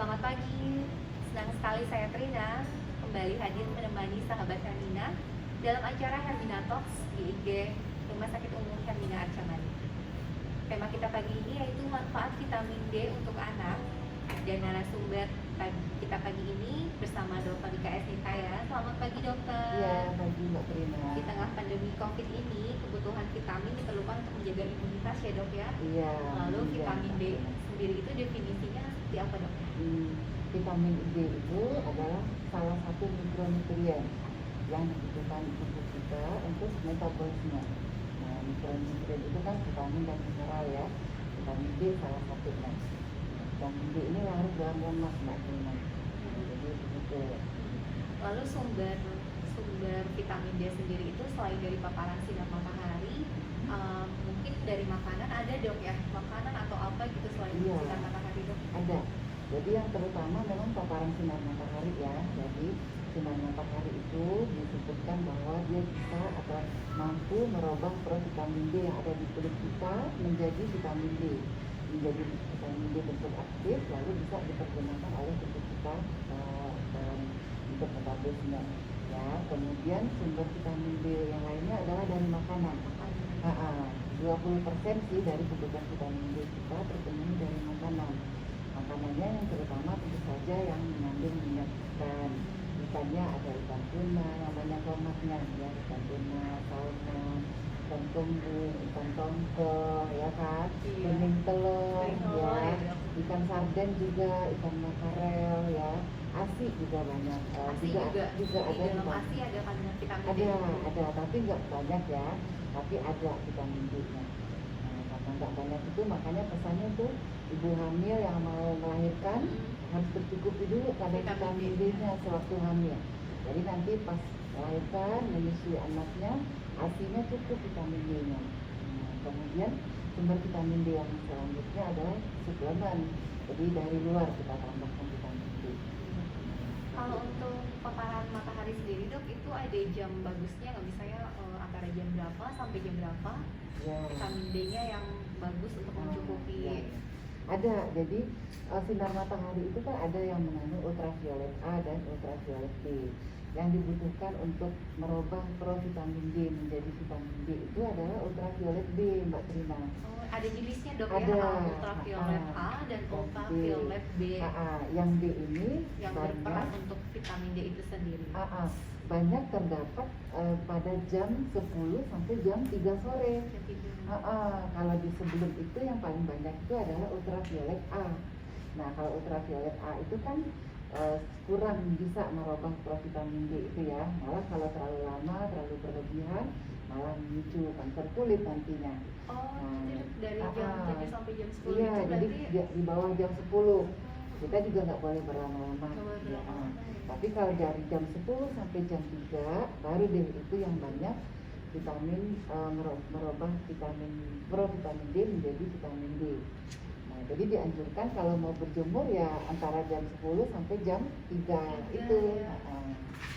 Selamat pagi, senang sekali saya Trina kembali hadir menemani sahabat Hermina dalam acara Hermina Talks di IG Rumah Sakit Umum Hermina Arcamani. Tema kita pagi ini yaitu manfaat vitamin D untuk anak, dan narasumber kita pagi ini bersama Dr. Ika S. Nitaya. Selamat pagi dokter. Iya, pagi Mbak Trina. Di tengah pandemi COVID ini, kebutuhan vitamin diperlukan untuk menjaga imunitas ya dok ya. Iya. Lalu iya, vitamin D Mbak. sendiri itu definisinya seperti apa dok? Vitamin D itu adalah salah satu mikronutrien yang dibutuhkan tubuh kita untuk metabolisme. Nah, mikronutrien itu kan vitamin dan mineral ya. Vitamin D salah satunya. Vitamin D ini larut dalam lemak Mbak Trina. Jadi begitu. Lalu sumber vitamin D sendiri itu selain dari paparan sinar matahari, mungkin dari makanan ada dok ya, makanan atau apa gitu selain Iya. sinar matahari dok? Ada. Jadi yang terutama memang paparan sinar matahari ya. Jadi sinar matahari itu disebutkan bahwa dia bisa atau mampu merubah provitamin D yang ada di kulit kita menjadi vitamin D, menjadi vitamin D bentuk aktif, lalu bisa dipergunakan oleh tubuh kita dalam untuk metabolisme. Ya, kemudian sumber vitamin D yang lainnya adalah dari makanan. 20% sih dari kebutuhan vitamin D kita terpenuhi dari makanan. Makanannya yang terutama tentu saja yang mengandung minyak ikan. Ikannya ada ikan tuna yang banyak lemaknya ya, ikan tuna, salmon, ikan tumbung, ikan tongkol ya kan, Iya. kuning telur Kuning telur, ya, ya. ikan sarden juga, ikan makarel ya, asi juga banyak. Asi juga ada di dalam vitamin. asi ada kandungan vitamin D. Ada, tapi nggak banyak ya, tapi ada vitamin D-nya. Nah, karena nggak banyak itu makanya pesannya tuh ibu hamil yang mau melahirkan harus tercukupi dulu kadar vitamin D-nya sewaktu hamil. Jadi nanti pas melahirkan menyusui anaknya, asinya cukup vitamin D-nya. Nah, kemudian sumber vitamin D yang selanjutnya adalah suplemen. Jadi dari luar kita tambahkan vitamin D. Kalau untuk paparan matahari sendiri dok, itu ada jam bagusnya nggak, misalnya antara jam berapa sampai jam berapa Ya. vitamin D-nya yang bagus untuk mencukupi? Ya. Ada, jadi sinar matahari itu kan ada yang mengandung ultraviolet A dan ultraviolet B. Yang dibutuhkan untuk merubah provitamin D menjadi vitamin D itu adalah ultraviolet B, Mbak Trina. Oh, ada jenisnya dok Ada. ya, ultraviolet A dan ultraviolet B. Yang B ini yang berperan untuk vitamin D itu sendiri. Banyak terdapat pada jam 10 sampai jam 3 sore. Kalau di sebelum itu yang paling banyak itu adalah ultraviolet A. Nah, kalau ultraviolet A itu kan kurang bisa merubah provitamin D itu ya. Malah kalau terlalu lama, terlalu berlebihan, malah memicu kanker kulit nantinya. Jadi dari jam 7 sampai jam 10 Iya, itu jadi berarti di bawah jam 10. Kita juga nggak boleh berlama-lama. Ya. Tapi kalau dari jam 10 sampai jam 3 baru deh itu yang banyak vitamin merubah provitamin D menjadi vitamin D. Nah, jadi dianjurkan kalau mau berjemur ya antara jam 10 sampai jam 3 itu. Ya.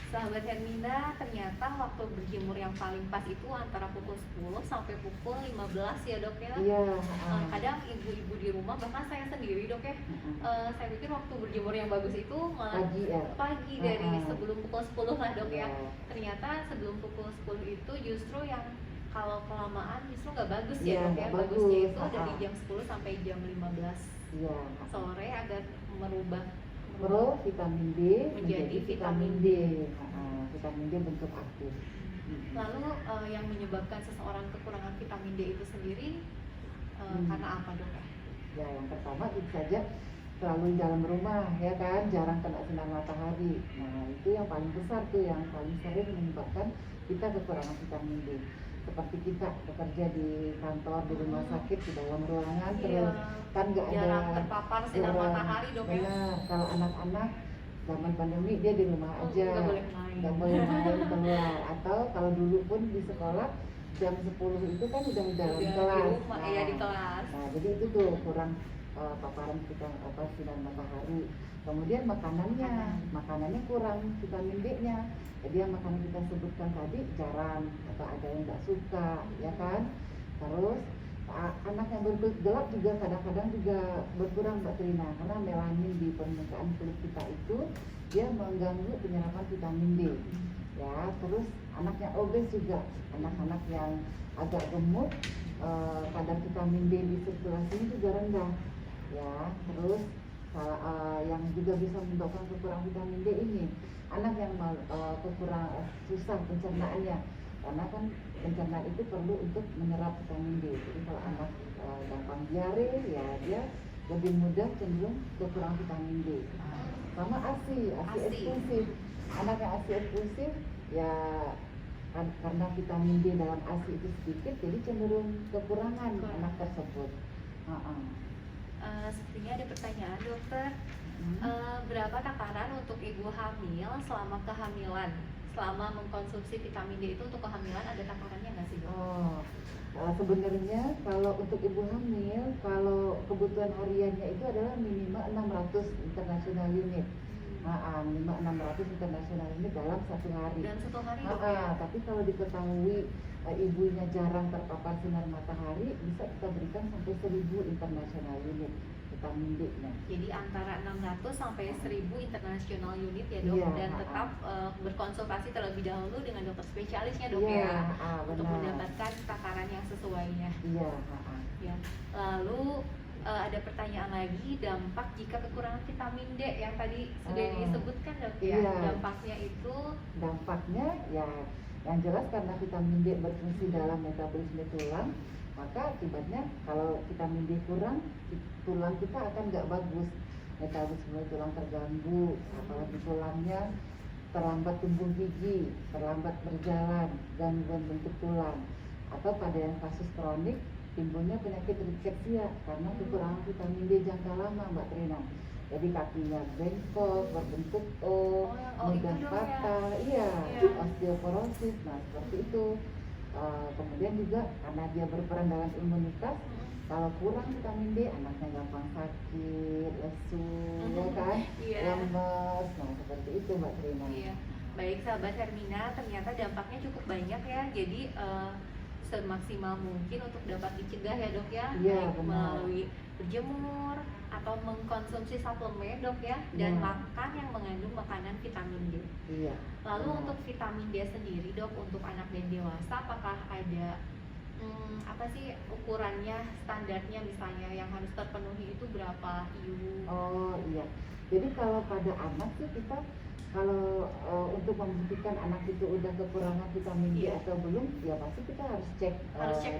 Sahabat Hermina, ternyata waktu berjemur yang paling pas itu antara pukul 10 sampai pukul 15 ya dok ya. Iya. Kadang ibu-ibu di rumah, bahkan saya sendiri dok ya, saya pikir waktu berjemur yang bagus itu malah pagi dari sebelum pukul 10 lah dok ya. Ternyata sebelum pukul 10 itu justru yang kalau kelamaan justru nggak bagus ya dok ya. Bagusnya itu dari jam 10 sampai jam 15 sore agar merubah vitamin D menjadi vitamin D. Vitamin D bentuk aktif. Lalu yang menyebabkan seseorang kekurangan vitamin D itu sendiri karena apa dok? Ya, yang pertama tentu saja selalu di dalam rumah ya kan, jarang kena sinar matahari. Nah, itu yang paling besar tuh, yang paling sering menyebabkan kita kekurangan vitamin D. Seperti kita bekerja di kantor, di rumah sakit, di dalam ruangan, terus kan nggak ada terpapar sinar matahari dok ya. Kalau anak-anak zaman pandemi dia di rumah aja, nggak boleh main keluar. Atau kalau dulu pun di sekolah jam 10 itu kan udah dalam kelas. Di kelas. Nah, jadi itu tuh kurang paparan kita sinar matahari. Kemudian makanannya kurang vitamin D-nya. Jadi yang makanan kita sebutkan tadi jarang atau ada yang nggak suka, ya kan. Terus Anak yang berkulit gelap juga kadang-kadang juga berkurang Mbak Trina, karena melanin di permukaan kulit kita itu dia mengganggu penyerapan vitamin D ya. Terus anak yang obes juga, anak-anak yang agak gemuk, kadar vitamin D di sirkulasinya juga rendah ya. Terus yang juga bisa menyebabkan kekurangan vitamin D ini anak yang susah pencernaannya, karena kan pencernaan itu perlu untuk menyerap vitamin D. Jadi kalau anak gampang diare ya dia lebih mudah cenderung kekurangan vitamin D. Sama ASI eksklusif. Anak yang ASI eksklusif ya karena vitamin D dalam ASI itu sedikit, jadi cenderung kekurangan anak tersebut. Sepertinya ada pertanyaan dokter. Berapa takaran untuk ibu hamil selama kehamilan? Selama mengkonsumsi vitamin D itu untuk kehamilan ada takarannya nggak sih dok? Sebenarnya kalau untuk ibu hamil, kalau kebutuhan hariannya itu adalah minimal 600 international unit. Minimal 600 international unit dalam satu hari. Dan satu hari tapi kalau diketahui ibunya jarang terpapar sinar matahari, bisa kita berikan sampai 1000 international unit vitamin D-nya. Jadi antara 600 sampai 1000 international unit ya dok, dan tetap berkonsultasi terlebih dahulu dengan dokter spesialisnya dok untuk mendapatkan takaran yang sesuainya. Ya. Lalu ada pertanyaan lagi, dampak jika kekurangan vitamin D yang tadi sudah disebutkan dok ya. Dampaknya ya yang jelas karena vitamin D berfungsi dalam metabolisme tulang, maka akibatnya kalau vitamin D kurang, tulang kita akan nggak bagus, metabolisme tulang terganggu, apalagi tulangnya terlambat tumbuh gigi, terlambat berjalan, gangguan bentuk tulang, atau pada yang kasus kronik timbulnya penyakit riketsia karena kekurangan vitamin D jangka lama Mbak Trina. Jadi kakinya bengkok, berbentuk O, mudah patah, osteoporosis, nah seperti itu. Kemudian juga karena dia berperan dalam imunitas, kalau kurang vitamin D anaknya gampang sakit, lesu, ya kan, lemes, nah seperti itu Mbak Trina. Baik sahabat Hermina, ternyata dampaknya cukup banyak ya. Jadi semaksimal mungkin untuk dapat dicegah ya dok ya, baik melalui berjemur atau mengkonsumsi suplemen dok ya, dan makan yang mengandung makanan vitamin D. Lalu untuk vitamin D sendiri dok, untuk anak dan dewasa apakah ada apa sih ukurannya, standarnya misalnya yang harus terpenuhi itu berapa IU? Jadi kalau pada anak sih kita kalau untuk membuktikan anak itu udah kekurangan vitamin D atau belum, ya pasti kita harus cek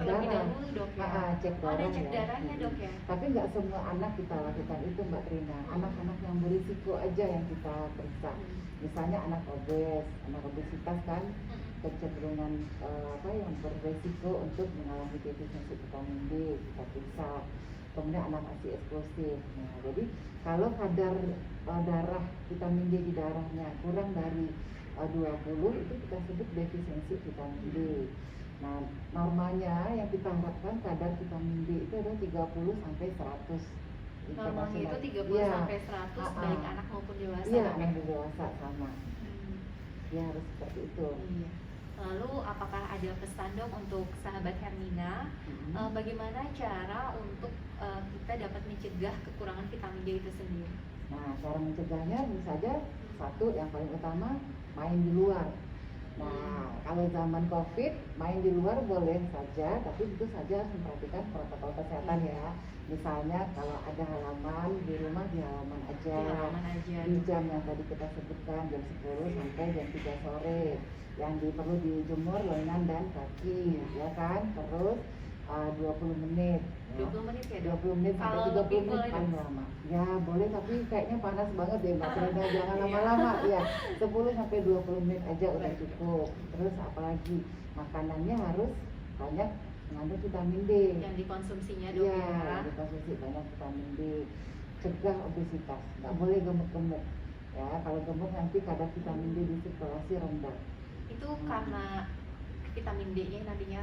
terlebih dahulu dok ya. Cek darah, ada cek darahnya dok ya. Tapi nggak semua anak kita lakukan itu Mbak Trina. Anak-anak yang berisiko aja yang kita periksa. Misalnya anak obesitas kan kecenderungan yang beresiko untuk mengalami defisiensi vitamin D, kita periksa. Kemudian anak ASI eksklusif. Nah, jadi kalau kadar darah vitamin D di darahnya kurang dari 20 itu kita sebut defisiensi vitamin D. Nah, normalnya yang kita harapkan kadar vitamin D itu adalah 30 sampai 100. Normalnya itu 30 sampai 100 baik anak maupun dewasa. Anak dan dewasa sama. Ya harus seperti itu. Lalu apakah ada pesan dok untuk sahabat Hermina, bagaimana cara untuk kita dapat mencegah kekurangan vitamin D itu sendiri? Nah, cara mencegahnya bisa saja satu yang paling utama main di luar. Nah, kalau zaman COVID main di luar boleh saja, tapi tentu saja harus memperhatikan protokol kesehatan ya. Misalnya kalau ada halaman di rumah, di halaman aja. Di jam yang tadi kita sebutkan, jam 10 sampai jam 3 sore. Yang perlu dijemur lengan dan kaki, ya kan? Terus 20 menit. 20 menit ya 20 menit sampai 30 menit paling lama. Ya boleh, tapi kayaknya panas banget deh Mbak Trina, jangan lama-lama ya. 10 sampai 20 menit aja udah cukup. Terus apalagi makanannya harus banyak mengandung vitamin D. Yang dikonsumsinya dok ya. Dikonsumsi banyak vitamin D. Cegah obesitas, nggak boleh gemuk-gemuk. Ya, kalau gemuk nanti kadar vitamin D di sirkulasi rendah. Itu karena vitamin D-nya nantinya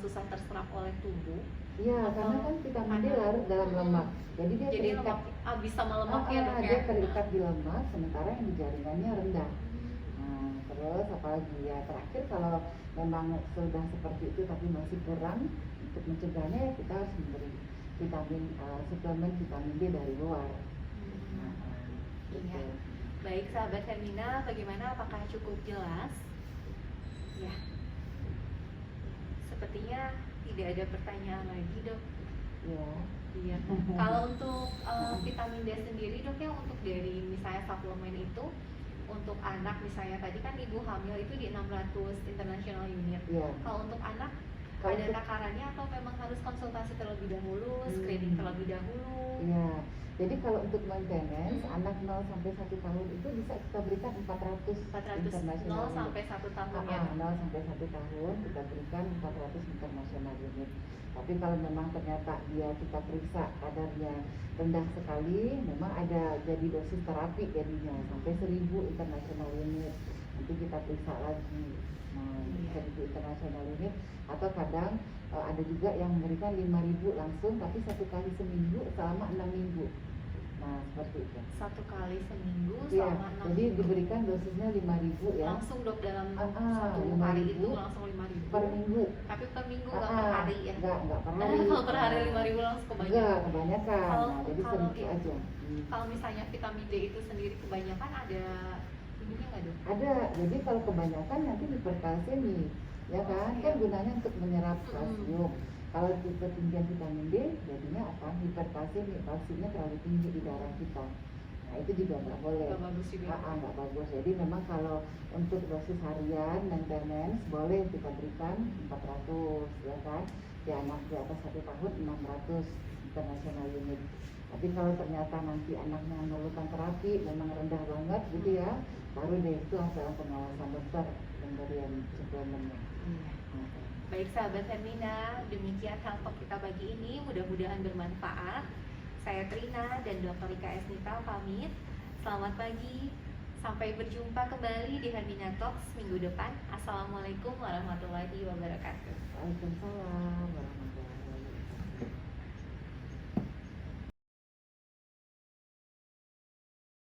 susah terserap oleh tubuh. Iya, karena kan vitamin D larut dalam lemak. Jadi dia terikat, bisa melemak ya dok ya. Dia terikat di lemak, sementara yang di jaringannya rendah. Nah, terus apalagi ya terakhir kalau memang sudah seperti itu tapi masih kurang, untuk mencegahnya ya kita harus memberi suplemen vitamin D dari luar. Iya. Baik sahabat Hermina, bagaimana, apakah cukup jelas? Ya, sepertinya tidak ada pertanyaan lagi, Dok. Ya. Iya. Kalau untuk vitamin D sendiri, Dok, ya, untuk dari misalnya suplemen itu untuk anak, misalnya tadi kan ibu hamil itu di 600 international unit. Ya. Kalau untuk anak Kalau ada untuk- takarannya atau memang harus konsultasi terlebih dahulu, screening terlebih dahulu? Ya. Jadi kalau untuk maintenance anak 0 sampai 1 tahun itu bisa kita berikan 400 international 0 sampai 1 tahun ya. 0 sampai 1 tahun kita berikan 400 international unit. Tapi kalau memang ternyata dia kita periksa kadarnya rendah sekali, memang ada jadi dosis terapi jadinya sampai 1000 international unit. Nanti kita periksa lagi. Nah, 1000 international unit, atau kadang ada juga yang memberikan 5000 langsung tapi 1 kali seminggu selama 6 minggu. Nah, seperti itu. 1 kali seminggu Iya, selama 6 jadi minggu. diberikan dosisnya 5000 ya. Langsung, Dok, dalam 5.000 1 hari itu langsung 5.000 per minggu. tapi per minggu nggak per hari ya? Enggak per hari. Kalau per hari 5.000 langsung kebanyakan. Enggak, kebanyakan. Kalau Nah, jadi kalau sedikit iya. aja. Kalau misalnya vitamin D itu sendiri kebanyakan ada ininya nggak, Dok? Ada. Jadi kalau kebanyakan nanti hiperkalsemi, ya kan? Iya. Kan gunanya untuk menyerap kalsium. Kalau ketinggian vitamin D, jadinya apa? Hiperkalsemi, kalsiumnya terlalu tinggi di darah kita. Nah, itu juga nggak boleh. Nggak bagus juga. Nggak bagus. Jadi memang kalau untuk dosis harian maintenance boleh kita berikan 400, ya kan? Di anak di atas 1 tahun 600 international unit. Tapi kalau ternyata nanti anaknya memerlukan terapi memang rendah banget gitu ya, baru deh itu hasil pengawasan dokter pemberian suplemennya. Baik sahabat Hermina, demikian Health Talk kita pagi ini, mudah-mudahan bermanfaat. Saya Trina dan Dr. Rika Esnita pamit. Selamat pagi, sampai berjumpa kembali di Hermina Talks minggu depan. Assalamualaikum warahmatullahi wabarakatuh. Waalaikumsalam warahmatullahi wabarakatuh.